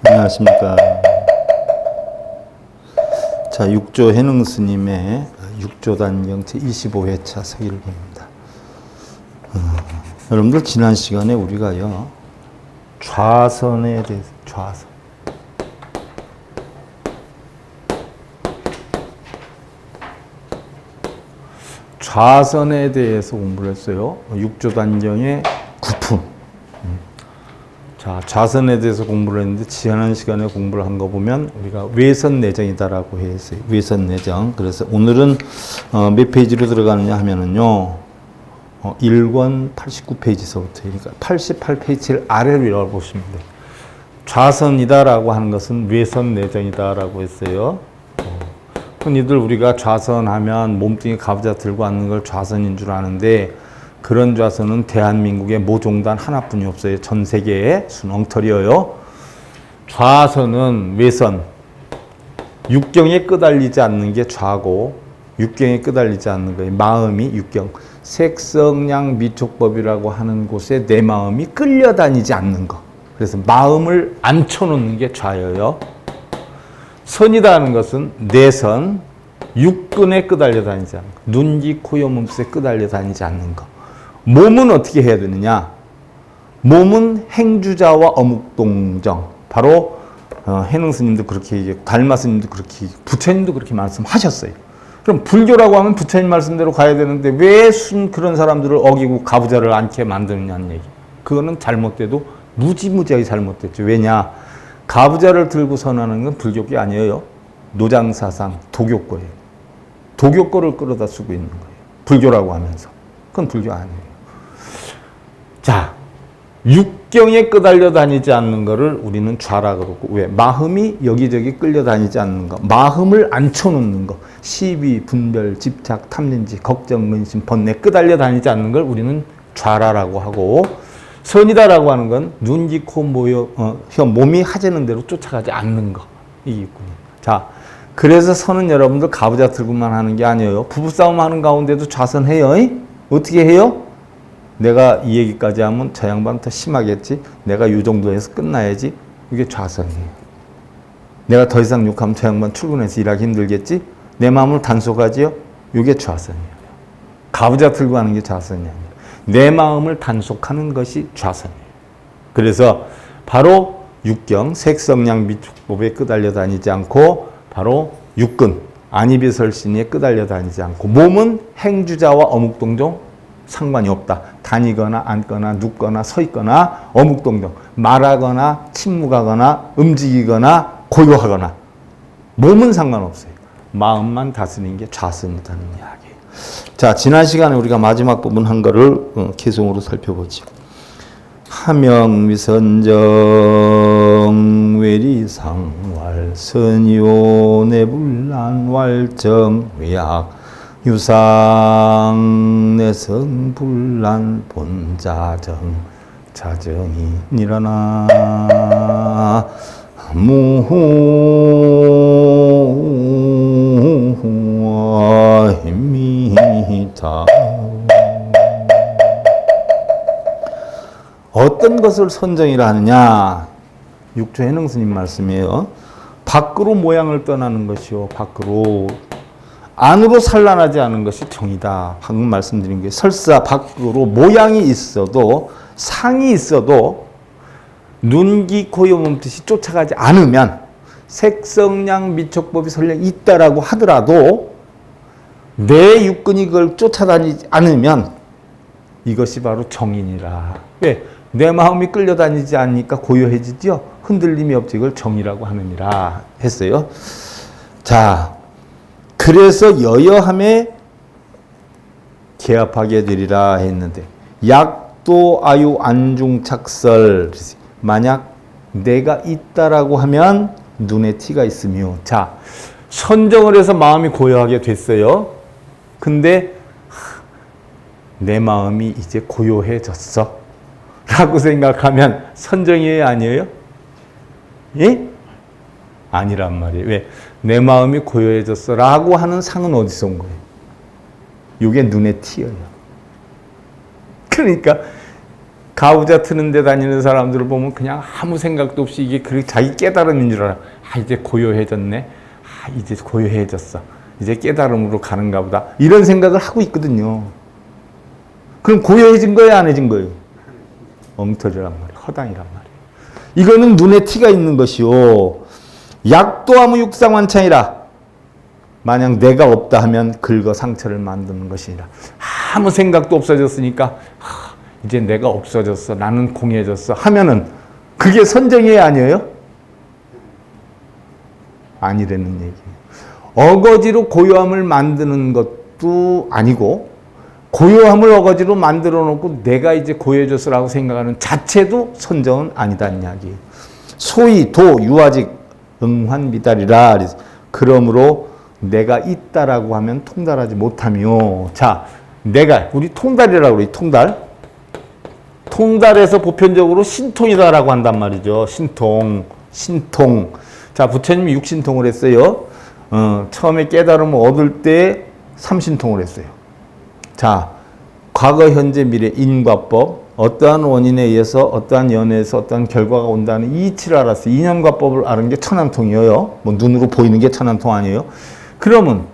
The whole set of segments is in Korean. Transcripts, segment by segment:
안녕하십니까. 자, 육조 해능 스님의 육조단경 제25회차 서일기입니다. 여러분들 지난 시간에 우리가요, 좌선에 대해서, 좌선에 대해서 공부를 했어요. 육조단경의 9품. 자, 좌선에 대해서 공부를 했는데, 지난 시간에 공부를 한 거 보면, 우리가 외선내정이다라고 했어요. 외선내정. 그래서 오늘은, 몇 페이지로 들어가느냐 하면은요, 1권 89페이지서부터, 그러니까 88페이지를 아래로 보시면 돼요. 좌선이다라고 하는 것은 외선내정이다라고 했어요. 흔히들 우리가 좌선하면 몸뚱이 가부좌 들고 앉는 걸 좌선인 줄 아는데, 그런 좌선은 대한민국의 모종단 하나뿐이 없어요. 전 세계에 순엉터리여요. 좌선은 외선, 육경에 끄달리지 않는 게 좌고, 육경에 끄달리지 않는 거예요. 마음이 육경. 색성량 미촉법이라고 하는 곳에 내 마음이 끌려다니지 않는 거. 그래서 마음을 앉혀놓는 게 좌예요. 선이다 하는 것은 내선, 육근에 끄달려 다니지 않는 거. 눈, 귀, 코, 여, 몸짓에 끄달려 다니지 않는 거. 몸은 어떻게 해야 되느냐? 몸은 행주자와 어묵동정. 바로 해능 스님도 그렇게 얘기했고, 달마 스님도 그렇게 얘기했고, 부처님도 그렇게 말씀하셨어요. 그럼 불교라고 하면 부처님 말씀대로 가야 되는데 왜 그런 사람들을 어기고 가부좌를 앉게 만드느냐는 얘기. 그거는 잘못돼도 무지무지하게 잘못됐죠. 왜냐? 가부좌를 들고 선하는 건 불교계 아니에요. 노장사상, 도교거예요. 도교거를 끌어다 쓰고 있는 거예요. 불교라고 하면서. 그건 불교 아니에요. 자, 육경에 끄달려 다니지 않는 거를 우리는 좌라 그러고, 왜? 마음이 여기저기 끌려 다니지 않는 거. 마음을 앉혀놓는 거. 시비, 분별, 집착, 탐진지, 걱정, 근심, 번뇌 끄달려 다니지 않는 걸 우리는 좌라라고 하고, 선이다라고 하는 건 눈, 귀, 코, 혀, 몸이 하자는 대로 쫓아가지 않는 거. 이게 있군요. 자, 그래서 선은 여러분들 가부좌 들고만 하는 게 아니에요. 부부싸움 하는 가운데도 좌선해요. 어떻게 해요? 내가 이 얘기까지 하면 저 양반 더 심하겠지? 내가 이 정도 해서 끝나야지? 이게 좌선이에요. 내가 더 이상 욕하면 저 양반 출근해서 일하기 힘들겠지? 내 마음을 단속하지요? 이게 좌선이에요. 가부좌 들고 하는 게 좌선이 아니에요. 내 마음을 단속하는 것이 좌선이에요. 그래서 바로 육경, 색성량 미촉법에 끄달려 다니지 않고, 바로 육근, 안이비설신에 끄달려 다니지 않고, 몸은 행주자와 어묵동정 상관이 없다. 다니거나 앉거나 눕거나 서 있거나 어묵동정, 말하거나 침묵하거나 움직이거나 고요하거나 몸은 상관없어요. 마음만 다스리는 게 좌선이라는 이야기예요. 자, 지난 시간에 우리가 마지막 부분 한 거를 개성으로 살펴보죠. 하명위선정 외리상왈 선요 내불란 wal정 외악 유상 내성 불란 본자정 자정이 일어나 무아입니다. 어떤 것을 선정이라 하느냐? 육조 해능 스님 말씀이에요. 밖으로 모양을 떠나는 것이요, 밖으로. 안으로 산란하지 않은 것이 정이다. 방금 말씀드린 게, 설사 밖으로 모양이 있어도, 상이 있어도 눈, 귀, 코, 여, 몸뜻이 쫓아가지 않으면, 색성량 미촉법이 설령 있다라고 하더라도 내 육근이 그걸 쫓아다니지 않으면 이것이 바로 정인이라. 왜? 내 마음이 끌려다니지 않으니까 고요해지죠. 흔들림이 없지. 이걸 정이라고 하느니라 했어요. 자, 그래서 여여함에 개합하게 되리라 했는데, 약도 아유 안중착설. 만약 내가 있다라고 하면 눈에 티가 있으며, 자, 선정을 해서 마음이 고요하게 됐어요. 근데 내 마음이 이제 고요해졌어 라고 생각하면 선정이에요, 아니에요? 예? 아니란 말이에요. 왜? 내 마음이 고요해졌어 라고 하는 상은 어디서 온 거예요? 이게 눈에 튀어요. 그러니까 가부좌 트는 데 다니는 사람들을 보면 그냥 아무 생각도 없이 이게 자기 깨달음인 줄 알아. 이제 고요해졌네. 이제 고요해졌어. 이제 깨달음으로 가는가 보다. 이런 생각을 하고 있거든요. 그럼 고요해진 거예요, 안 해진 거예요? 엉터리란 말이에요. 허당이란 말이에요. 이거는 눈에 티가 있는 것이요. 약도하무 육상완창이라. 만약 내가 없다 하면 긁어 상처를 만드는 것이니라. 아무 생각도 없어졌으니까 이제 내가 없어졌어. 나는 공해졌어. 하면은 그게 선정이 아니에요? 아니라는 얘기예요. 어거지로 고요함을 만드는 것도 아니고 고요함을 어거지로 만들어 놓고 내가 이제 고요해졌어라고 생각하는 자체도 선정은 아니다는 이야기예요. 소위 도 유아직 응환미달이라. 그러므로 내가 있다라고 하면 통달하지 못하며, 자, 내가 우리 통달이라고 그래. 통달에서 보편적으로 신통이다라고 한단 말이죠. 신통. 자, 부처님이 육신통을 했어요. 처음에 깨달음을 얻을 때 삼신통을 했어요. 자, 과거, 현재, 미래, 인과법, 어떠한 원인에 의해서 어떠한 연애에서 어떠한 결과가 온다는 이치를 알았어요. 인연과법을 아는 게 천안통이에요. 뭐 눈으로 보이는 게 천안통 아니에요. 그러면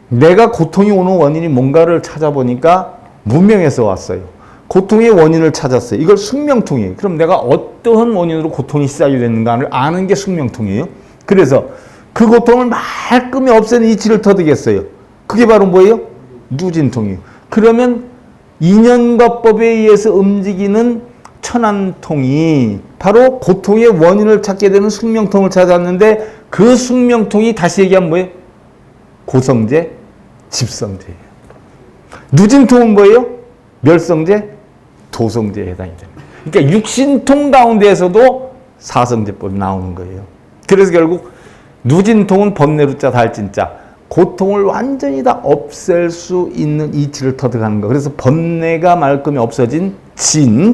내가 고통이 오는 원인이 뭔가를 찾아보니까 무명에서 왔어요. 고통의 원인을 찾았어요. 이걸 숙명통이에요. 그럼 내가 어떠한 원인으로 고통이 시작이 됐는가를 아는 게 숙명통이에요. 그래서 그 고통을 말끔히 없애는 이치를 터득했어요. 그게 바로 뭐예요? 누진통이에요. 그러면 인연과법에 의해서 움직이는 천안통이 바로 고통의 원인을 찾게 되는 숙명통을 찾았는데 그 숙명통이 다시 얘기하면 뭐예요? 고성제, 집성제예요. 누진통은 뭐예요? 멸성제, 도성제에 해당이 됩니다. 그러니까 육신통 가운데에서도 사성제법이 나오는 거예요. 그래서 결국 누진통은 번뇌루자 달진자, 고통을 완전히 다 없앨 수 있는 이치를 터득하는 거. 그래서 번뇌가 말끔히 없어진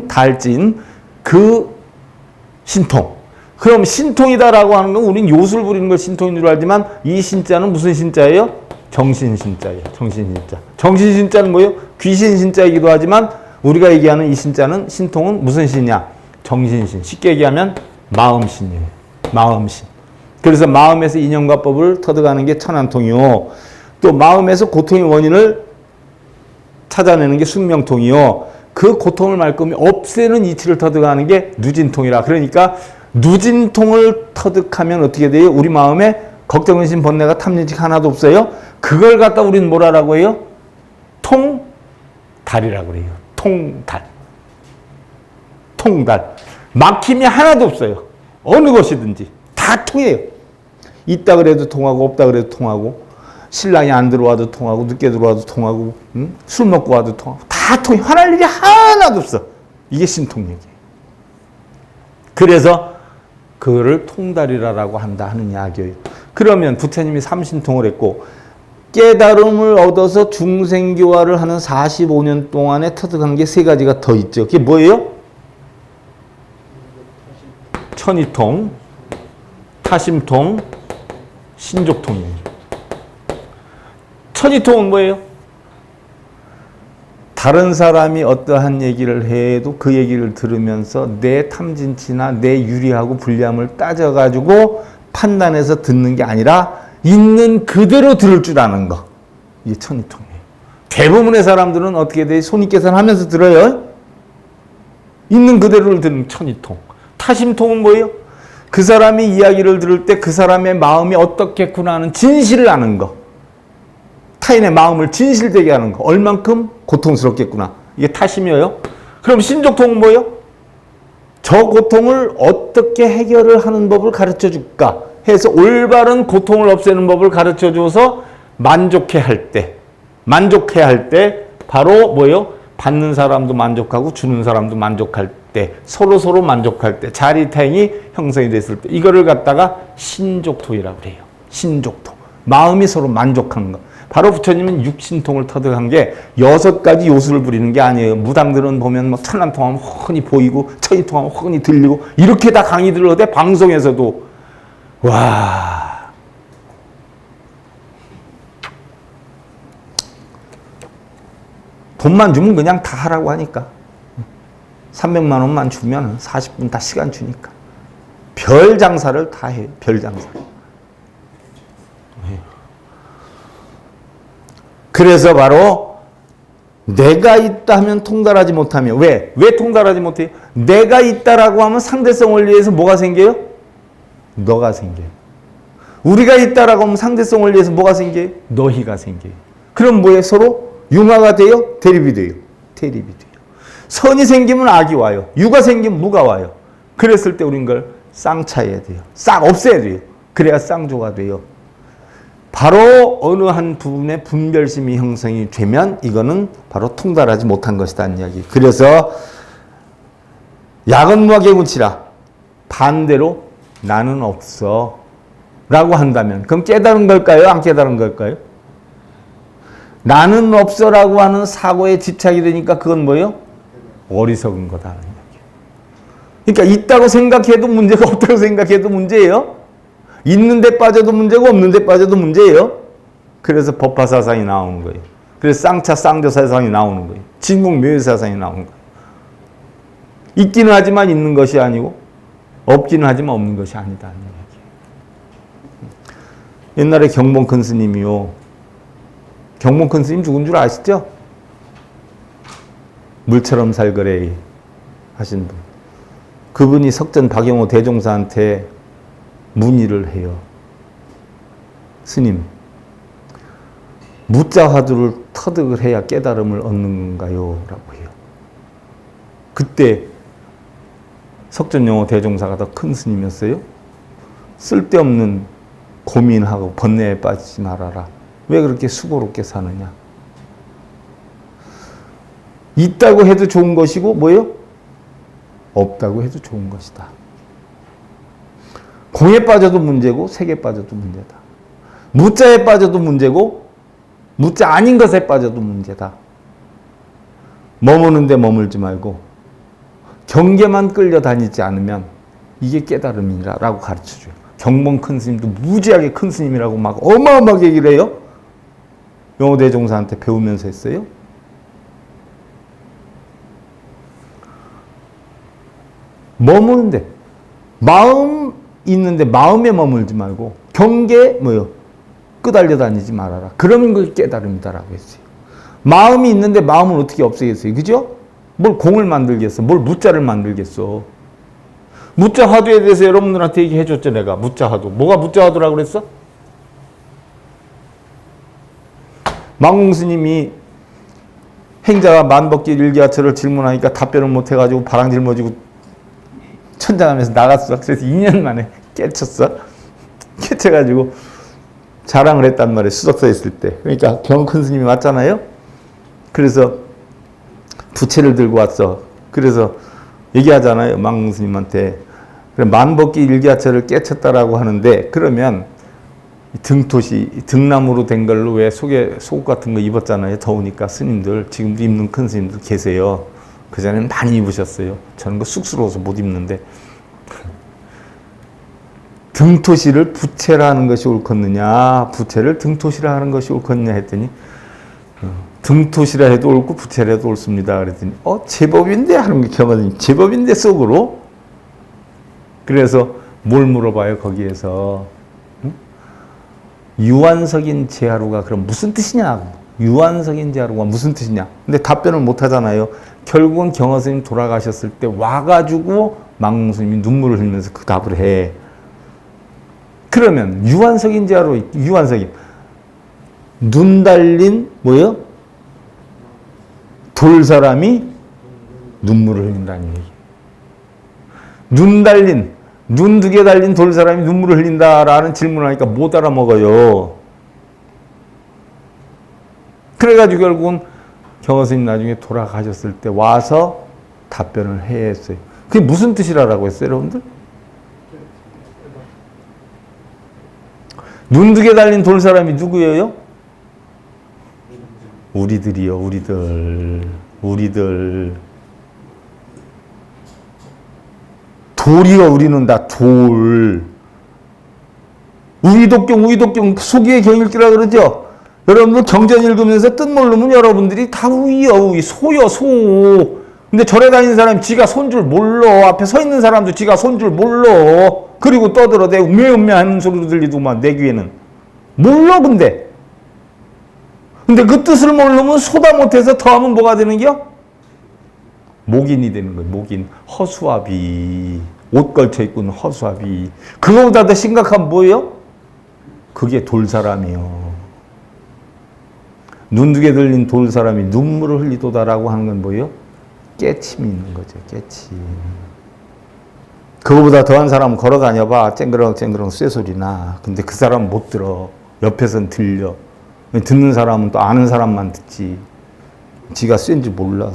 달진, 그 신통. 그럼 신통이다라고 하는 건 우린 요술 부리는 걸 신통인 줄 알지만 이 신자는 무슨 신자예요? 정신신자예요. 정신신자. 정신신자는 뭐예요? 귀신신자이기도 하지만 우리가 얘기하는 이 신자는 신통은 무슨 신이야? 정신신. 쉽게 얘기하면 마음신이에요. 마음신. 그래서 마음에서 인연과법을 터득하는 게 천안통이요. 또 마음에서 고통의 원인을 찾아내는 게 숙명통이요. 그 고통을 말끔히 없애는 이치를 터득하는 게 누진통이라. 그러니까 누진통을 터득하면 어떻게 돼요? 우리 마음에 걱정, 의심, 번뇌가 탐진치 하나도 없어요. 그걸 갖다 우리는 뭐라고 해요? 통달이라고 그래요. 통달. 막힘이 하나도 없어요. 어느 것이든지 다 통해요. 있다 그래도 통하고 없다 그래도 통하고 신랑이 안 들어와도 통하고 늦게 들어와도 통하고 술 먹고 와도 통하고 다 통해. 화날 일이 하나도 없어. 이게 신통력이에요. 그래서 그거를 통달이라고 한다 하는 이야기예요. 그러면 부처님이 삼신통을 했고 깨달음을 얻어서 중생교화를 하는 45년 동안에 터득한 게 세 가지가 더 있죠. 그게 뭐예요? 천이통, 타심통, 신족통이에요. 천이통은 뭐예요? 다른 사람이 어떠한 얘기를 해도 그 얘기를 들으면서 내 탐진치나 내 유리하고 불리함을 따져가지고 판단해서 듣는 게 아니라 있는 그대로 들을 줄 아는 거. 이게 천이통이에요. 대부분의 사람들은 어떻게 돼? 손익계산하면서 들어요. 있는 그대로를 듣는 천이통. 타심통은 뭐예요? 그 사람이 이야기를 들을 때 그 사람의 마음이 어떻겠구나 하는 진실을 아는 거. 타인의 마음을 진실되게 하는 거. 얼만큼 고통스럽겠구나. 이게 타심이에요. 그럼 신족통은 뭐예요? 저 고통을 어떻게 해결을 하는 법을 가르쳐 줄까 해서 올바른 고통을 없애는 법을 가르쳐 줘서 만족해 할 때 바로 뭐예요? 받는 사람도 만족하고 주는 사람도 만족할 때, 서로 만족할 때, 자리타행이 형성이 됐을 때 이거를 갖다가 신족통이라고 그래요. 신족통. 마음이 서로 만족하는 거. 바로 부처님은 육신통을 터득한 게 6가지 요술을 부리는 게 아니에요. 무당들은 보면 뭐 천안통하면 훤히 보이고 천이통하면 훤히 들리고 이렇게 다 강의들을 하되 방송에서도 와 돈만 주면 그냥 다 하라고 하니까 300만 원만 주면 40분 다 시간 주니까. 별 장사를 다 해요. 별 장사. 그래서 바로 내가 있다 하면 통달하지 못하며 왜 통달하지 못해요? 내가 있다라고 하면 상대성 원리에서 뭐가 생겨요? 너가 생겨요. 우리가 있다라고 하면 상대성 원리에서 뭐가 생겨요? 너희가 생겨요. 그럼 뭐예요? 서로 융화가 돼요? 대립이 돼요? 대립이 돼요. 선이 생기면 악이 와요. 유가 생기면 무가 와요. 그랬을 때 우린 걸 쌍차해야 돼요. 싹 없애야 돼요. 그래야 쌍조가 돼요. 바로 어느 한 부분에 분별심이 형성이 되면 이거는 바로 통달하지 못한 것이다는 이야기. 그래서 야건무와 개군치라 반대로 나는 없어 라고 한다면 그럼 깨달은 걸까요? 안 깨달은 걸까요? 나는 없어라고 하는 사고에 집착이 되니까 그건 뭐예요? 어리석은 거다. 그러니까 있다고 생각해도 문제가 없다고 생각해도 문제예요. 있는 데 빠져도 문제고 없는 데 빠져도 문제예요. 그래서 법화사상이 나오는 거예요. 그래서 쌍차 쌍조사상이 나오는 거예요. 진공묘유사상이 나오는 거예요. 있기는 하지만 있는 것이 아니고 없기는 하지만 없는 것이 아니다. 옛날에 경봉 큰 스님이요. 경봉 큰 스님 누군 줄 아시죠? 물처럼 살거래 하신 분. 그분이 석전 박영호 대종사한테 문의를 해요. 스님, 무자 화두를 터득을 해야 깨달음을 얻는 건가요? 라고 해요. 그때 석전영호 대종사가 더 큰 스님이었어요. 쓸데없는 고민하고 번뇌에 빠지지 말아라. 왜 그렇게 수고롭게 사느냐? 있다고 해도 좋은 것이고 뭐예요? 없다고 해도 좋은 것이다. 공에 빠져도 문제고 색에 빠져도 문제다. 무자에 빠져도 문제고 무자 아닌 것에 빠져도 문제다. 머무는데 머물지 말고 경계만 끌려다니지 않으면 이게 깨달음이라고 가르쳐줘요. 경봉 큰 스님도 무지하게 큰 스님이라고 막 어마어마하게 얘기를 해요. 영호대종사한테 배우면서 했어요. 머무는데 마음 있는데 마음에 머물지 말고 경계 뭐요? 끄달려 다니지 말아라. 그러면 그게 깨달음이다라고 했어요. 마음이 있는데 마음을 어떻게 없애겠어요? 그죠? 뭘 공을 만들겠어? 뭘 무자를 만들겠어? 무자 화두에 대해서 여러분들한테 얘기해 줬죠, 내가. 무자 화두. 뭐가 무자 화두라고 그랬어? 망공 스님이 행자가 만법기 일기하처를 질문하니까 답변을 못 해가지고 바랑 짊어지고 천장하면서 나갔어. 그래서 2년 만에 깨쳤어. 깨쳐가지고 자랑을 했단 말이에요. 수석사에 있을 때. 그러니까 경큰 스님이 왔잖아요. 그래서 부채를 들고 왔어. 그래서 얘기하잖아요. 망공 스님한테. 만법기 일기하처를 깨쳤다라고 하는데 그러면 등토시, 등나무로 된 걸로 왜 속옷 같은 거 입었잖아요. 더우니까 스님들. 지금도 입는 큰 스님들 계세요. 그전에는 많이 입으셨어요. 저는 그 쑥스러워서 못 입는데. 등토시를 부채라 하는 것이 옳겠느냐, 부채를 등토시라 하는 것이 옳겠느냐 했더니 등토시라 해도 옳고 부채라 해도 옳습니다. 그랬더니 제법인데 하는 게 경험이 제법인데 속으로. 그래서 뭘 물어봐요 거기에서. 유한석인 제하루가 그럼 무슨 뜻이냐. 유한석인 제하루가 무슨 뜻이냐. 근데 답변을 못 하잖아요. 결국은 경허 스님 돌아가셨을 때 와가지고 망공 스님이 눈물을 흘리면서 그 답을 해. 그러면 유한석인 제하루, 유한석인 눈 달린 뭐예요? 돌 사람이 눈물을 흘린다는 얘기. 눈 달린, 눈 두 개 달린 돌 사람이 눈물을 흘린다라는 질문을 하니까 못 알아먹어요. 그래가지고 결국은 경허 스님 나중에 돌아가셨을 때 와서 답변을 해야 했어요. 그게 무슨 뜻이라고 했어요, 여러분들? 눈 두 개 달린 돌 사람이 누구예요? 우리들이요, 우리들. 돌이요, 우리는 다 돌. 우이독경 소기의 경일기라 그러죠? 여러분들 경전 읽으면서 뜻 모르면 여러분들이 다 우이요, 우이. 소요, 소. 근데 절에 다니는 사람이 지가 손 줄 몰라. 앞에 서 있는 사람도 지가 손 줄 몰라. 그리고 떠들어대고 음메음메 하는 소리도 들리더만 내 귀에는. 몰라 근데. 근데 그 뜻을 모르면 소다 못해서 더하면 뭐가 되는겨? 목인이 되는 거예요. 목인. 허수아비. 옷 걸쳐 입고 있는 허수아비. 그거보다 더 심각한 뭐예요? 그게 돌사람이요. 눈두개 들린 돌사람이 눈물을 흘리도다라고 하는 건 뭐예요? 깨침이 있는 거죠. 깨침. 그거보다 더한 사람 걸어 다녀봐. 쨍그렁쨍그렁 쇠소리나. 근데 그 사람은 못 들어. 옆에선 들려. 듣는 사람은 또 아는 사람만 듣지. 지가 쇠인지 몰라.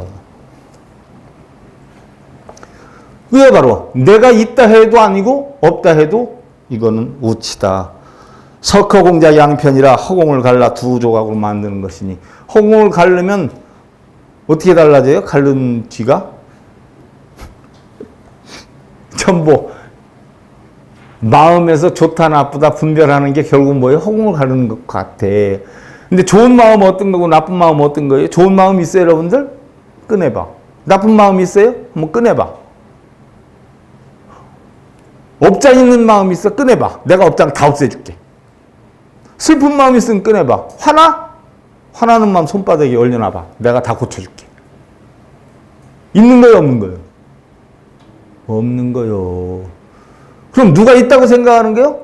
그게 바로 내가 있다 해도 아니고 없다 해도 이거는 우치다. 석허공자 양편이라 허공을 갈라 두 조각으로 만드는 것이니 허공을 갈르면 어떻게 달라져요? 갈른 뒤가? 전부 마음에서 좋다 나쁘다 분별하는 게 결국 뭐예요? 허공을 가르는 것 같아. 근데 좋은 마음 어떤 거고 나쁜 마음 어떤 거예요? 좋은 마음 있어요 여러분들? 꺼내봐. 나쁜 마음 있어요? 한번 꺼내봐. 업장 있는 마음 있어? 꺼내봐. 내가 업장 다 없애줄게. 슬픈 마음 있으면 꺼내봐. 화나? 화나는 마음 손바닥에 올려놔봐. 내가 다 고쳐줄게. 있는 거예요 없는 거예요? 없는 거요. 그럼 누가 있다고 생각하는 거요?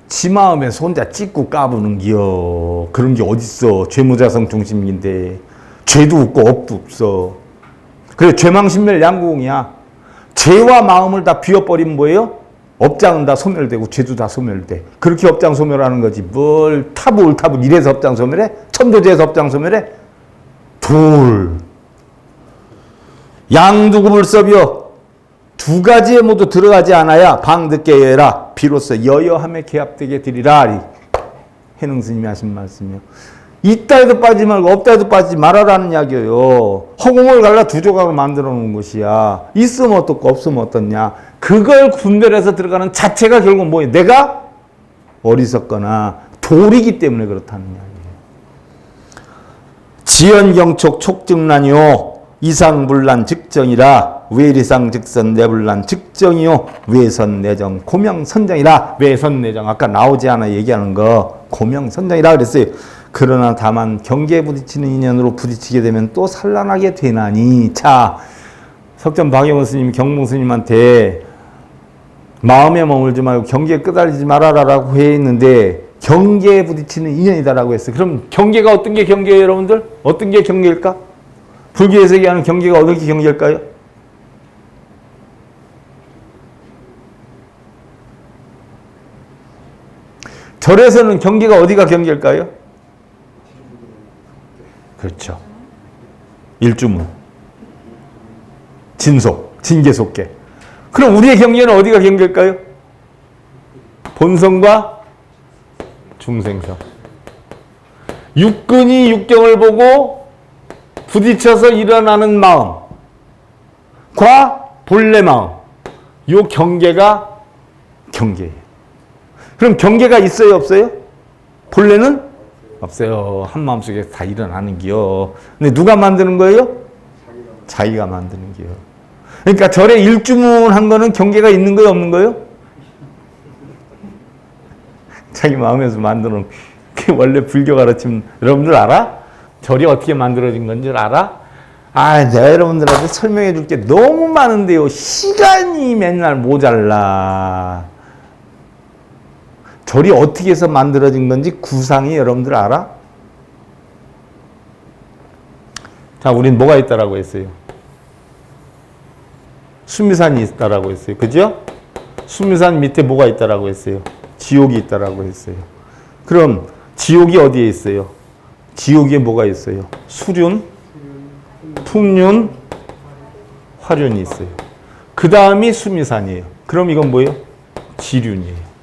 지 마음에서 혼자 찍고 까부는 기요. 그런 게 어딨어. 죄무자성 중심인데. 죄도 없고 업도 없어. 그래 죄망신멸 양궁이야. 죄와 마음을 다 비워버리면 뭐예요? 업장은 다 소멸되고 죄도 다 소멸돼. 그렇게 업장 소멸하는 거지. 뭘 타불 이래서 업장 소멸해? 천도제에서 업장 소멸해? 돌. 양두구불섭이여 두 가지에 모두 들어가지 않아야 방듣게 해라. 비로소 여여함에 개합되게 되리라. 해능 스님이 하신 말씀이요. 있다 해도 빠지지 말고 없다 해도 빠지지 말아라는 이야기예요. 허공을 갈라 두 조각을 만들어 놓은 것이야. 있으면 어떻고 없으면 어떻냐. 그걸 분별해서 들어가는 자체가 결국 뭐예요? 내가 어리석거나 돌이기 때문에 그렇다는 이야기예요. 지연경촉 촉증란이요. 이상불란 즉정이라 외리상 즉선 내불란 즉정이요. 외선내정 고명선정이라. 외선내정 아까 나오지 않아 얘기하는 거 고명선정이라 그랬어요. 그러나 다만 경계에 부딪히는 인연으로 부딪히게 되면 또 산란하게 되나니. 자, 석전 박영원 스님이 경봉 스님한테 마음에 머물지 말고 경계에 끄달리지 말아라라고 했는데 경계에 부딪히는 인연이다라고 했어요. 그럼 경계가 어떤 게 경계예요 여러분들? 어떤 게 경계일까? 불교에서 얘기하는 경계가 어떻게 경계일까요? 절에서는 경계가 어디가 경계일까요? 그렇죠. 일주문, 진속, 진계속계. 그럼 우리의 경계는 어디가 경계일까요? 본성과 중생성. 육근이 육경을 보고 부딪혀서 일어나는 마음과 본래 마음. 요 경계가 경계예요. 그럼 경계가 있어요 없어요? 본래는 없어요. 한 마음속에 다 일어나는 기요. 근데 누가 만드는 거예요? 자기가 만드는 기요. 그러니까 절에 일주문한 거는 경계가 있는 거예요 없는 거예요? 자기 마음에서 만드는 게 원래 불교 가르침 여러분들 알아? 절이 어떻게 만들어진 건지 알아? 아, 내가 여러분들한테 설명해 줄 게 너무 많은데요. 시간이 맨날 모자라. 절이 어떻게 해서 만들어진 건지 구상이 여러분들 알아? 자, 우린 뭐가 있다라고 했어요? 수미산이 있다라고 했어요. 그죠? 수미산 밑에 뭐가 있다라고 했어요? 지옥이 있다라고 했어요. 그럼 지옥이 어디에 있어요? 지옥에 뭐가 있어요? 수륜, 풍륜, 화륜이 있어요. 그 다음이 수미산이에요. 그럼 이건 뭐예요? 지륜이에요.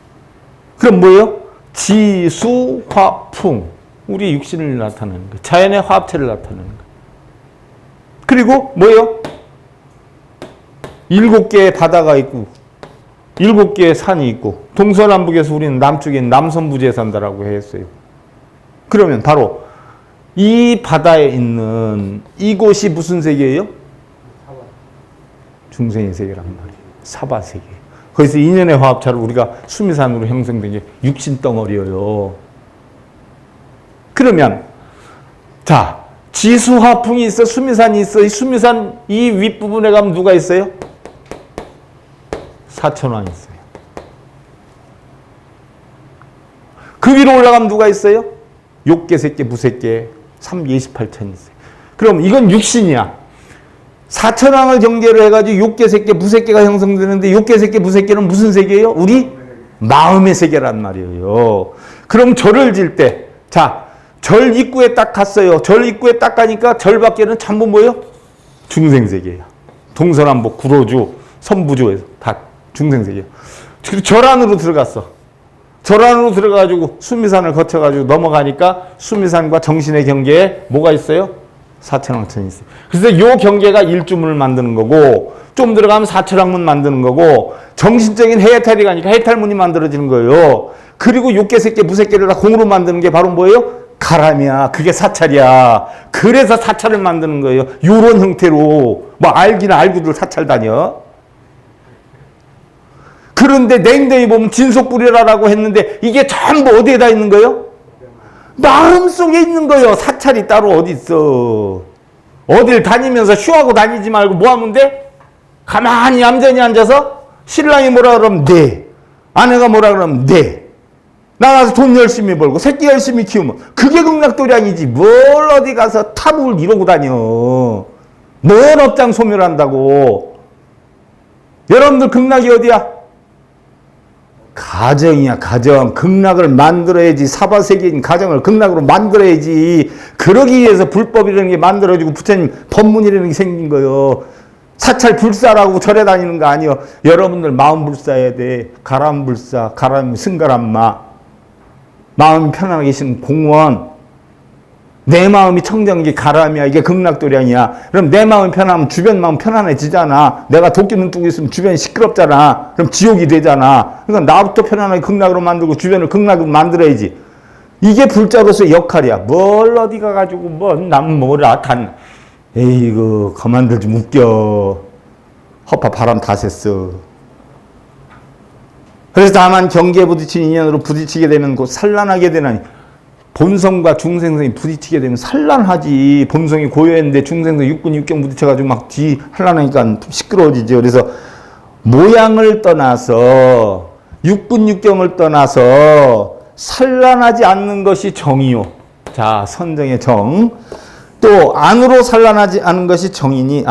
그럼 뭐예요? 지수, 화, 풍. 우리 육신을 나타내는 거예요. 자연의 화합체를 나타내는 거예요. 그리고 뭐예요? 7개의 바다가 있고 7개의 산이 있고 동서남북에서 우리는 남쪽에 남선부지에 산다라고 했어요. 그러면 바로 이 바다에 있는 이곳이 무슨 세계예요? 중생의 세계란 말이에요. 사바 세계. 거기서 인연의 화합차를 우리가 수미산으로 형성된 게 육신 덩어리예요. 그러면 자, 지수화풍이 있어, 수미산이 있어. 이 수미산 이 윗부분에 가면 누가 있어요? 사천왕이 있어요. 그 위로 올라가면 누가 있어요? 욕계, 색계, 무색계, 328천이 있어요. 그럼 이건 육신이야. 사천왕을 경계로 해가지고 욕계, 색계, 무색계가 형성되는데 욕계, 색계, 무색계는 무슨 세계예요? 우리 마음의 세계란 말이에요. 그럼 절을 질 때, 자, 절 입구에 딱 갔어요. 절 입구에 딱 가니까 절 밖에는 전부 뭐예요? 중생세계예요. 동서남북, 구로주, 선부주에서 다 중생세계예요. 그리고 절 안으로 들어갔어. 절 안으로 들어가가지고 수미산을 거쳐가지고 넘어가니까 수미산과 정신의 경계에 뭐가 있어요? 사천왕천이 있어요. 그래서 이 경계가 일주문을 만드는 거고, 좀 들어가면 사천왕문 만드는 거고, 정신적인 해탈이 가니까 해탈문이 만들어지는 거예요. 그리고 육계, 색계, 무색계를 다 공으로 만드는 게 바로 뭐예요? 가람이야. 그게 사찰이야. 그래서 사찰을 만드는 거예요. 요런 형태로. 뭐 알기는 알고들 사찰 다녀. 그런데 냉정히 보면 진속불이라고 했는데 이게 전부 어디에다 있는 거예요? 마음속에 있는 거예요. 사찰이 따로 어디 있어. 어딜 다니면서 쉬하고 다니지 말고 뭐 하면 돼? 가만히 얌전히 앉아서 신랑이 뭐라 그러면 네. 아내가 뭐라 그러면 네. 나가서 돈 열심히 벌고 새끼 열심히 키우면 그게 극락도량이지. 뭘 어디 가서 탑을 이러고 다녀. 뭔 업장 소멸한다고. 여러분들 극락이 어디야? 가정이야. 가정. 극락을 만들어야지. 사바세계인 가정을 극락으로 만들어야지. 그러기 위해서 불법이라는 게 만들어지고 부처님 법문이라는 게 생긴 거예요. 사찰 불사라고 절에 다니는 거 아니요. 여러분들 마음 불사해야 돼. 가람 불사. 가람 승가람마. 마음이 편안하게 계신 공원. 내 마음이 청정한 게 가람이야. 이게 극락도량이야. 그럼 내 마음이 편하면 주변 마음 편안해지잖아. 내가 도끼 눈 뜨고 있으면 주변이 시끄럽잖아. 그럼 지옥이 되잖아. 그러니까 나부터 편안하게 극락으로 만들고 주변을 극락으로 만들어야지. 이게 불자로서의 역할이야. 뭘 어디 가가지고 뭐 남 뭐라 단. 에이구 그만들 좀 웃겨. 허파 바람 다 샜어. 그래서 다만 경계에 부딪힌 인연으로 부딪히게 되면 곧 산란하게 되나니. 본성과 중생성이 부딪히게 되면 산란하지. 본성이 고요했는데 중생성 육군 육경 부딪혀가지고 막 산란하니까 시끄러워지죠. 그래서 모양을 떠나서 육군 육경을 떠나서 산란하지 않는 것이 정이요. 자, 선정의 정. 또 안으로 산란하지 않은 것이 정이니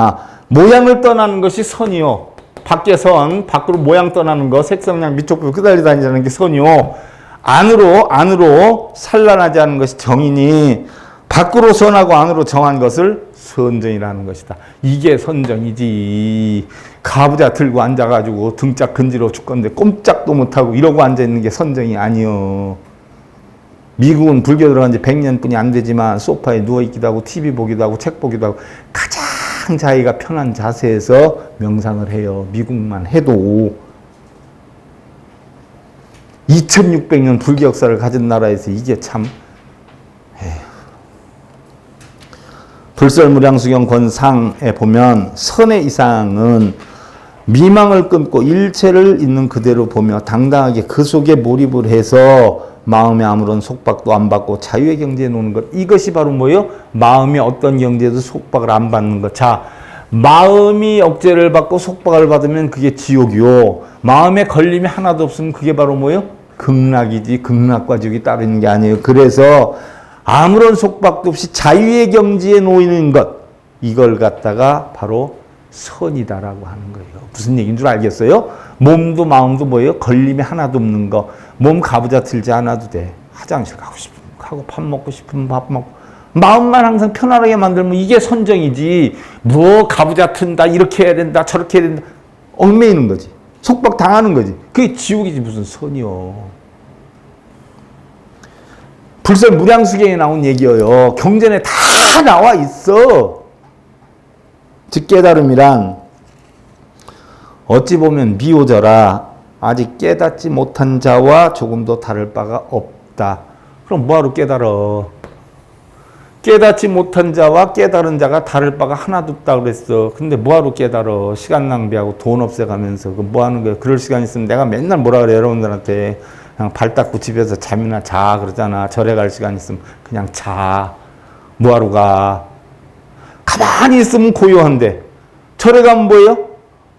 모양을 떠나는 것이 선이요. 밖에 선, 밖으로 모양 떠나는 거, 색성량 밑쪽부터 끄달리 다니자는 게 선이요. 안으로 산란하지 않은 것이 정이니 밖으로 선하고 안으로 정한 것을 선정이라는 것이다. 이게 선정이지. 가부좌 들고 앉아가지고 등짝 근지러워 죽건데 꼼짝도 못하고 이러고 앉아있는 게 선정이 아니요. 미국은 불교 들어간 지 100년뿐이 안 되지만 소파에 누워있기도 하고 TV 보기도 하고 책 보기도 하고 가장 자기가 편한 자세에서 명상을 해요. 미국만 해도. 2600년 불교 역사를 가진 나라에서 이게 참 불설무량수경 권상에 보면 선의 이상은 미망을 끊고 일체를 있는 그대로 보며 당당하게 그 속에 몰입을 해서 마음에 아무런 속박도 안 받고 자유의 경지에 노는 것. 이것이 바로 뭐예요? 마음이 어떤 경지에도 속박을 안 받는 것. 자, 마음이 억제를 받고 속박을 받으면 그게 지옥이요. 마음에 걸림이 하나도 없으면 그게 바로 뭐예요? 극락이지. 극락과 지옥이 따르는 게 아니에요. 그래서 아무런 속박도 없이 자유의 경지에 놓이는 것. 이걸 갖다가 바로 선이다라고 하는 거예요. 무슨 얘기인 줄 알겠어요? 몸도 마음도 뭐예요? 걸림이 하나도 없는 거. 몸 가부좌 들지 않아도 돼. 화장실 가고 싶으면 가고 밥 먹고 싶으면 밥 먹고. 마음만 항상 편안하게 만들면 이게 선정이지. 뭐 가부좌 튼다 이렇게 해야 된다 저렇게 해야 된다. 얽매이는 거지. 속박 당하는 거지. 그게 지옥이지 무슨 선이요. 불설무량수경에 나온 얘기예요. 경전에 다 나와 있어. 즉 깨달음이란 어찌 보면 미오저라 아직 깨닫지 못한 자와 조금도 다를 바가 없다. 그럼 뭐하러 깨달아? 깨닫지 못한 자와 깨달은 자가 다를 바가 하나도 없다 그랬어. 근데 뭐하러 깨달어? 시간 낭비하고 돈 없애가면서 그 뭐하는 거야? 그럴 시간 있으면 내가 맨날 뭐라 그래 여러분들한테 그냥 발 닦고 집에서 잠이나 자 그러잖아. 절에 갈 시간 있으면 그냥 자. 뭐하러 가? 가만히 있으면 고요한데 절에 가면 뭐예요?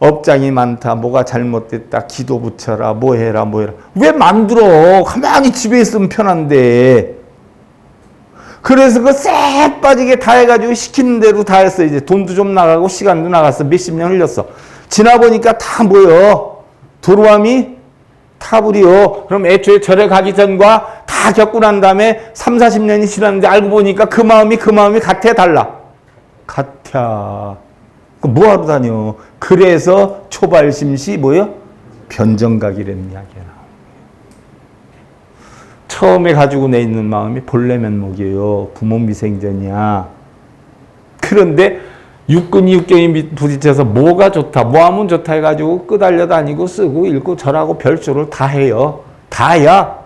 업장이 많다. 뭐가 잘못됐다. 기도 붙여라. 뭐 해라. 뭐 해라. 왜 만들어? 가만히 집에 있으면 편한데. 그래서 그 쎄 빠지게 다 해가지고 시키는 대로 다 했어. 이제 돈도 좀 나가고 시간도 나갔어. 몇십 년 흘렸어. 지나보니까 다 뭐여? 도로함이 타불이요. 그럼 애초에 절에 가기 전과 다 겪고 난 다음에 3, 40년이 지났는데 알고 보니까 그 마음이 같아 달라? 같아. 그 뭐하러 다녀? 그래서 초발심시 뭐요? 변정각이라는 이야기야. 처음에 가지고 내 있는 마음이 본래 면목이에요. 부모 미생전이야. 그런데 육근이 육경이 부딪혀서 뭐가 좋다, 뭐 하면 좋다 해가지고 끄달려 다니고 쓰고 읽고 절하고 별조를 다 해요. 다야.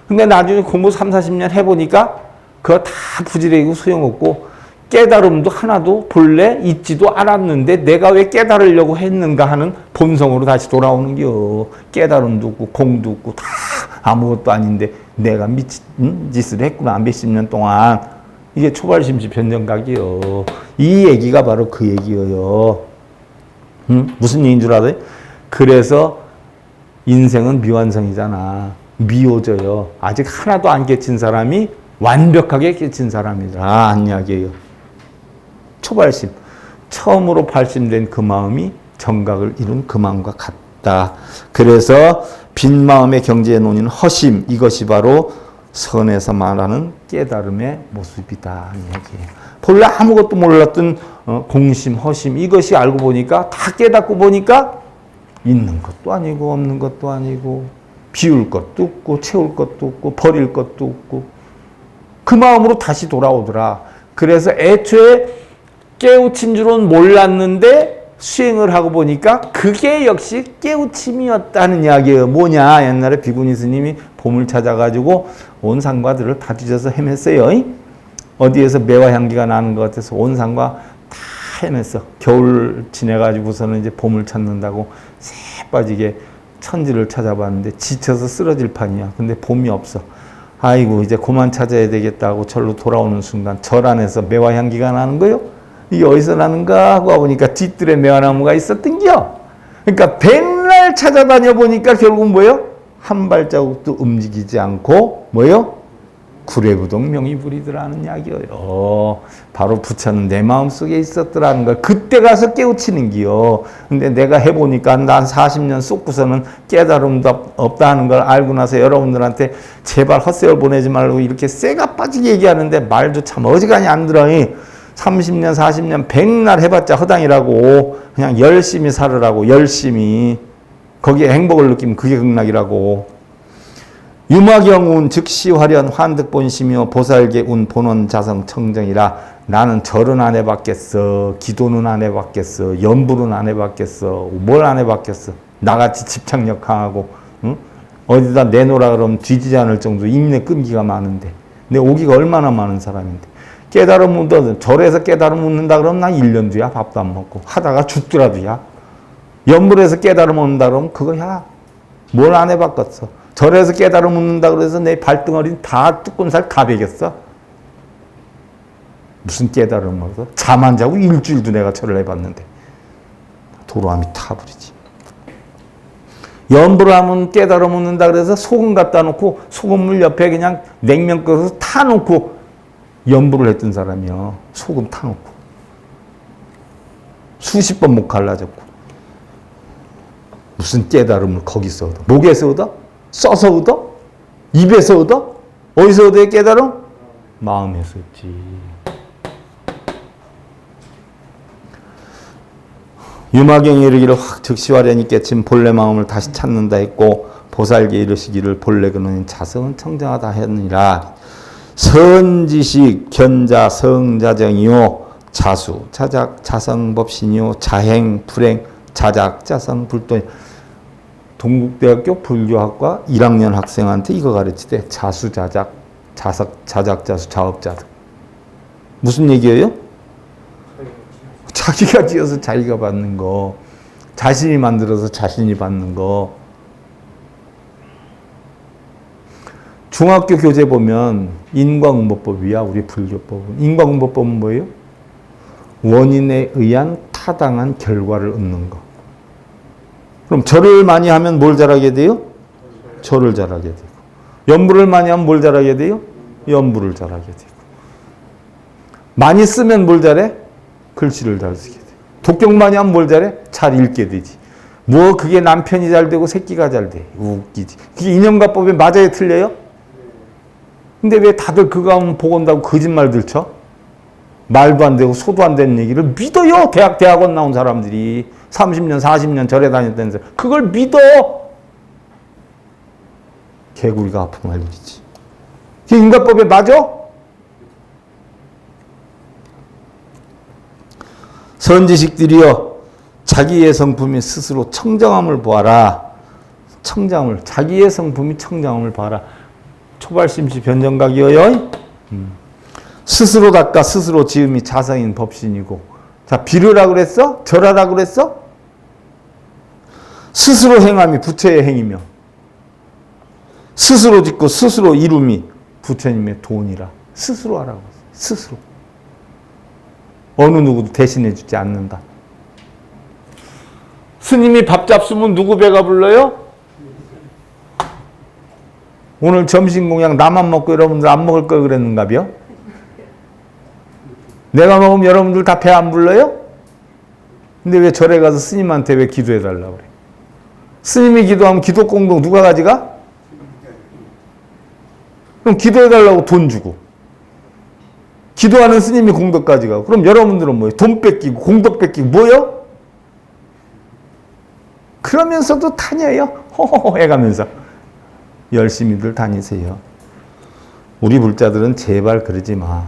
근데 나중에 공부 3, 40년 해보니까 그거 다 부지런이고 소용없고 깨달음도 하나도 본래 있지도 않았는데 내가 왜 깨달으려고 했는가 하는 본성으로 다시 돌아오는 겨. 깨달음도 없고 공도 없고 다 아무것도 아닌데 내가 미친 짓을 했구나 몇십 년 동안. 이게 초발심시 변정각이요. 이 얘기가 바로 그 얘기예요. 무슨 얘기인 줄 알아요? 그래서 인생은 미완성이잖아. 미워져요. 아직 하나도 안 깨친 사람이 완벽하게 깨친 사람이다 한 이야기예요. 초발심. 처음으로 발심된 그 마음이 정각을 이룬 그 마음과 같다. 그래서 빈 마음의 경지에 놓이는 허심, 이것이 바로 선에서 말하는 깨달음의 모습이다. 이야기예요. 본래 아무것도 몰랐던 공심, 허심, 이것이 알고 보니까 다 깨닫고 보니까 있는 것도 아니고 없는 것도 아니고 비울 것도 없고 채울 것도 없고 버릴 것도 없고 그 마음으로 다시 돌아오더라. 그래서 애초에 깨우친 줄은 몰랐는데 수행을 하고 보니까 그게 역시 깨우침이었다는 이야기예요. 뭐냐? 옛날에 비구니 스님이 봄을 찾아가지고 온 산과들을 다 뒤져서 헤맸어요. 어디에서 매화 향기가 나는 것 같아서 온 산과 다 헤맸어. 겨울 지내가지고서는 이제 봄을 찾는다고 새 빠지게 천지를 찾아봤는데 지쳐서 쓰러질 판이야. 근데 봄이 없어. 아이고 이제 그만 찾아야 되겠다고 절로 돌아오는 순간 절 안에서 매화 향기가 나는 거요. 이게 어디서 나는가 하고 와보니까 뒤뜰에 매화나무가 있었던겨. 그러니까 백날 찾아다녀 보니까 결국 뭐예요? 한 발자국도 움직이지 않고 뭐예요? 구례부동 명의불이더라는 이야기예요. 바로 부처는 내 마음속에 있었더라는 걸 그때 가서 깨우치는 기요. 근데 내가 해보니까 난 40년 쏟고서는 깨달음도 없다 하는 걸 알고 나서 여러분들한테 제발 헛세월 보내지 말고 이렇게 쇠가 빠지게 얘기하는데 말도 참 어지간히 안 들어. 30년, 40년, 100날 해봤자 허당이라고. 그냥 열심히 살으라고, 열심히. 거기에 행복을 느끼면 그게 극락이라고. 유마경운 즉시화련 환득본심이요 보살계운 본원 자성 청정이라. 나는 절은 안 해봤겠어. 기도는 안 해봤겠어. 연불은 안 해봤겠어. 뭘 안 해봤겠어. 나같이 집착력 강하고 응? 어디다 내놓으라 그러면 뒤지지 않을 정도 인내 끈기가 많은데 내 오기가 얼마나 많은 사람인데 깨달음 묻어 절에서 깨달음 묻는다 그러면 난 1년 뒤야 밥도 안 먹고 하다가 죽더라도야. 연불에서 깨달음 얻는다 그러면 그거야. 뭘 안 해봤겠어. 절에서 깨달음 묻는다 그래서 내 발등어리 다 뚜껑살 다 베겼어. 무슨 깨달음을 얻어? 잠 안 자고 일주일도 내가 절을 해봤는데 도로함이 타버리지. 연불을 하면 깨달음 묻는다 그래서 소금 갖다 놓고 소금물 옆에 그냥 냉면 끓여서 타놓고 연불을 했던 사람이요. 소금 타놓고. 수십 번 목 갈라졌고. 무슨 깨달음을 거기서 얻어? 목에서 얻어? 써서 얻어? 입에서 얻어? 어디서 얻어야 깨달음? 마음에서 얻지. 유마경에 이르기를 확 즉시화련이 깨친 본래 마음을 다시 찾는다 했고 보살계 이르시기를 본래 근원인 자성은 청정하다 했느니라. 선지식 견자 성자정이요 자수 자작 자성법신이요 자행 불행 자작 자성 불돈. 동국대학교 불교학과 1학년 학생한테 이거 가르치대. 자수 자작 자석 자작 자수 자업자득. 무슨 얘기예요? 자기가 지어서 자기가 받는 거. 자신이 만들어서 자신이 받는 거. 중학교 교재 보면 인과응보법이야. 우리 불교법은. 인과응보법은 뭐예요? 원인에 의한 타당한 결과를 얻는 거. 그럼 절을 많이 하면 뭘 잘하게 돼요? 절을 잘하게 되고. 연부를 많이 하면 뭘 잘하게 돼요? 연부를 잘하게 되고. 많이 쓰면 뭘 잘해? 글씨를 잘 쓰게 돼. 독경 많이 하면 뭘 잘해? 잘 읽게 되지. 뭐 그게 남편이 잘 되고 새끼가 잘 돼. 웃기지. 그게 인연과법에 맞아요? 틀려요? 근데 왜 다들 그거 하면 복 온다고 거짓말들 쳐? 말도 안 되고 소도 안 되는 얘기를 믿어요. 대학원 나온 사람들이 30년 40년 절에 다녔다는 사람. 그걸 믿어. 개구리가 아픔할 일이지. 그게 인과법에 맞아? 선지식들이여 자기의 성품이 스스로 청정함을 보아라. 청정함을. 자기의 성품이 청정함을 봐라. 초발심시 변정각이여요. 스스로 닦아 스스로 지음이 자성인 법신이고. 자, 비르라 그랬어? 절하라 그랬어? 스스로 행함이 부처의 행이며 스스로 짓고 스스로 이룸이 부처님의 돈이라. 스스로 하라고. 스스로. 어느 누구도 대신해 주지 않는다. 스님이 밥 잡수면 누구 배가 불러요? 오늘 점심 공약 나만 먹고 여러분들 안 먹을 걸 그랬는가벼? 내가 먹으면 여러분들 다 배 안 불러요? 근데 왜 절에 가서 스님한테 왜 기도해 달라고 그래? 스님이 기도하면 기도 공동 누가 가져가? 그럼 기도해 달라고 돈 주고 기도하는 스님이 공덕 가져가고 그럼 여러분들은 뭐예요? 돈 뺏기고 공덕 뺏기고 뭐요? 그러면서도 다녀요. 호호호 해가면서. 열심히들 다니세요. 우리 불자들은 제발 그러지 마.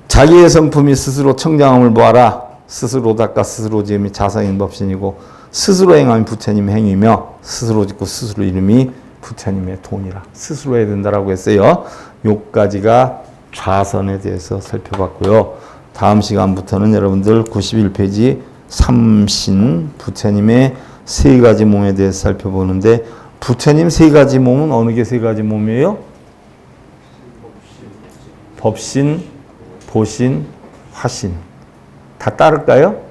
자기의 성품이 스스로 청정함을 보아라. 스스로 닦아 스스로 지음이 자성인 법신이고 스스로 행함이 부처님 행위며 스스로 짓고 스스로 이름이 부처님의 돈이라. 스스로 해야 된다라고 했어요. 요까지가 좌선에 대해서 살펴봤고요. 다음 시간부터는 여러분들 91페이지 삼신 부처님의 세 가지 몸에 대해서 살펴보는데 부처님 세 가지 몸은 어느 게 세 가지 몸이에요? 법신, 보신, 화신. 다 따를까요?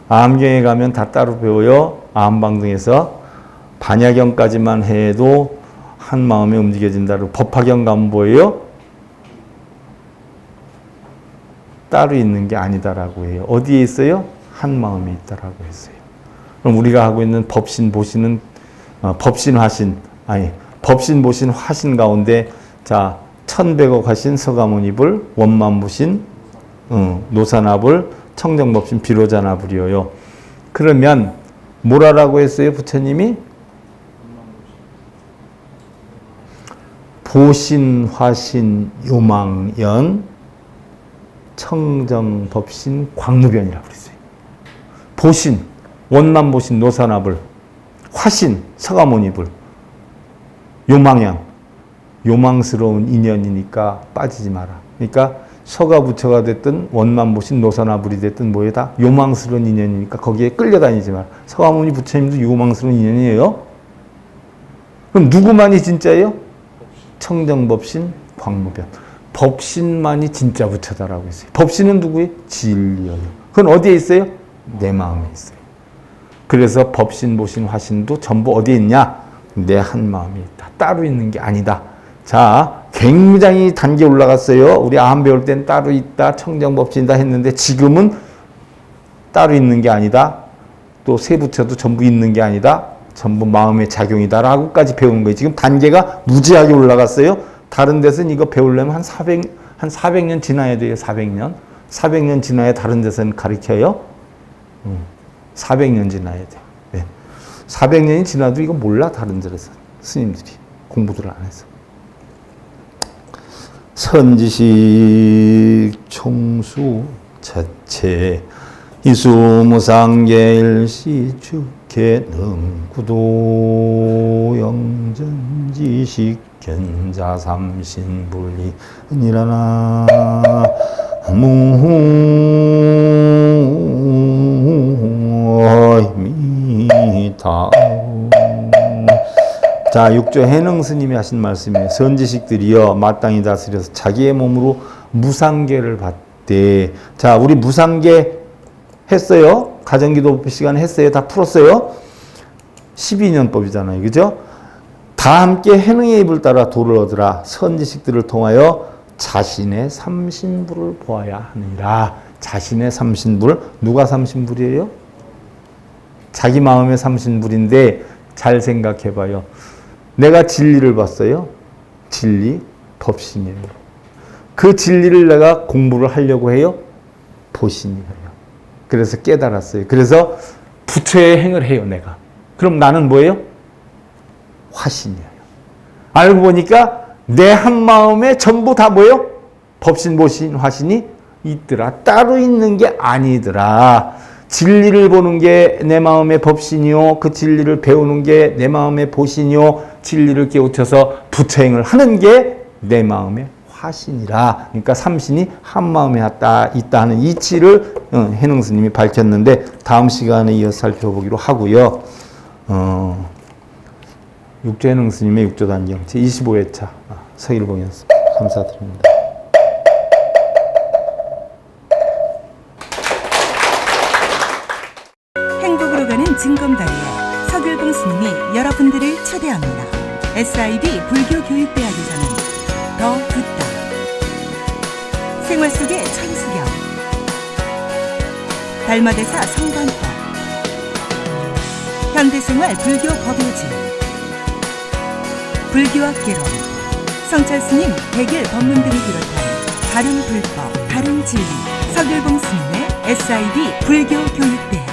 암경에 가면 다 따로 배워요. 암방등에서 반야경까지만 해도 한 마음에 움직여진다고. 법화경 가면 뭐예요? 따로 있는 게 아니다라고 해요. 어디에 있어요? 한 마음에 있다라고 했어요. 그럼 우리가 하고 있는 법신, 보신은 법신, 화신, 아니 법신, 보신, 화신 가운데 자 1100억 화신, 서가모니불, 원만무신, 노사나불, 청정법신, 비로자나불이에요. 그러면 뭐라고 했어요? 부처님이 보신, 화신, 요망연, 청정법신, 광무변이라고 그랬어요. 보신, 원만보신, 노사나불, 화신, 서가모니불, 요망양, 요망스러운 인연이니까 빠지지 마라. 그러니까 서가부처가 됐든 원만보신, 노사나불이 됐든 뭐에 다 요망스러운 인연이니까 거기에 끌려다니지 마라. 서가모니 부처님도 요망스러운 인연이에요. 그럼 누구만이 진짜예요? 청정법신, 광무변. 법신만이 진짜 부처다라고 했어요. 법신은 누구예요? 진리예요. 그건 어디에 있어요? 내 마음에 있어요. 그래서 법신, 보신, 화신도 전부 어디에 있냐? 내 한 마음에 있다. 따로 있는 게 아니다. 자, 굉장히 단계 올라갔어요. 우리 암 배울 땐 따로 있다, 청정법신이다 했는데 지금은 따로 있는 게 아니다. 또 세 부처도 전부 있는 게 아니다. 전부 마음의 작용이다라고까지 배운 거예요. 지금 단계가 무지하게 올라갔어요. 다른 데서는 이거 배우려면 한 400년 지나야 돼요. 400년. 400년 지나야 다른 데서는 가르쳐요. 400년 지나야 돼요. 네. 400년이 지나도 이거 몰라. 다른 데서 스님들이 공부를 안 해서. 선지식 총수 자체 이수무상계일시 주계 개능구도 영전지식 견자삼신불리 은이라나 무미타. 자, 육조 해능 스님이 하신 말씀이에요. 선지식들이여 마땅히 다스려서 자기의 몸으로 무상계를 받되. 자, 우리 무상계 했어요. 가정기도 시간 했어요. 다 풀었어요. 12년법이잖아요. 그죠? 다 함께 해능의 입을 따라 도를 얻으라. 선지식들을 통하여 자신의 삼신불을 보아야 하느니라. 자신의 삼신불. 누가 삼신불이에요? 자기 마음의 삼신불인데 잘 생각해봐요. 내가 진리를 봤어요. 진리, 법신이에요. 그 진리를 내가 공부를 하려고 해요. 보신이에요. 그래서 깨달았어요. 그래서 부처의 행을 해요, 내가. 그럼 나는 뭐예요? 화신이에요. 알고 보니까 내 한마음에 전부 다 뭐예요? 법신, 보신, 화신이 있더라. 따로 있는 게 아니더라. 진리를 보는 게 내 마음의 법신이요. 그 진리를 배우는 게 내 마음의 보신이요. 진리를 깨우쳐서 부처행을 하는 게 내 마음의 화신이라. 그러니까 삼신이 한마음에 있다 하는 이치를 해능 스님이 밝혔는데 다음 시간에 이어서 살펴보기로 하고요. 육조 해능 스님의 육조단경 제25회차 서일봉이었습니다. 감사드립니다. 행복으로 가는 징검다리에 서길봉 스님이 여러분들을 초대합니다. SIB 불교교육대학에서는 더 듣다, 생활 속의 천수경, 달마대사 성관법, 현대생활 불교 법요지, 불교학개론, 성찰스님 백일 법문 등을 비롯한 다른 불법, 다른 진리, 서길봉 스님의 SIB 불교교육대학.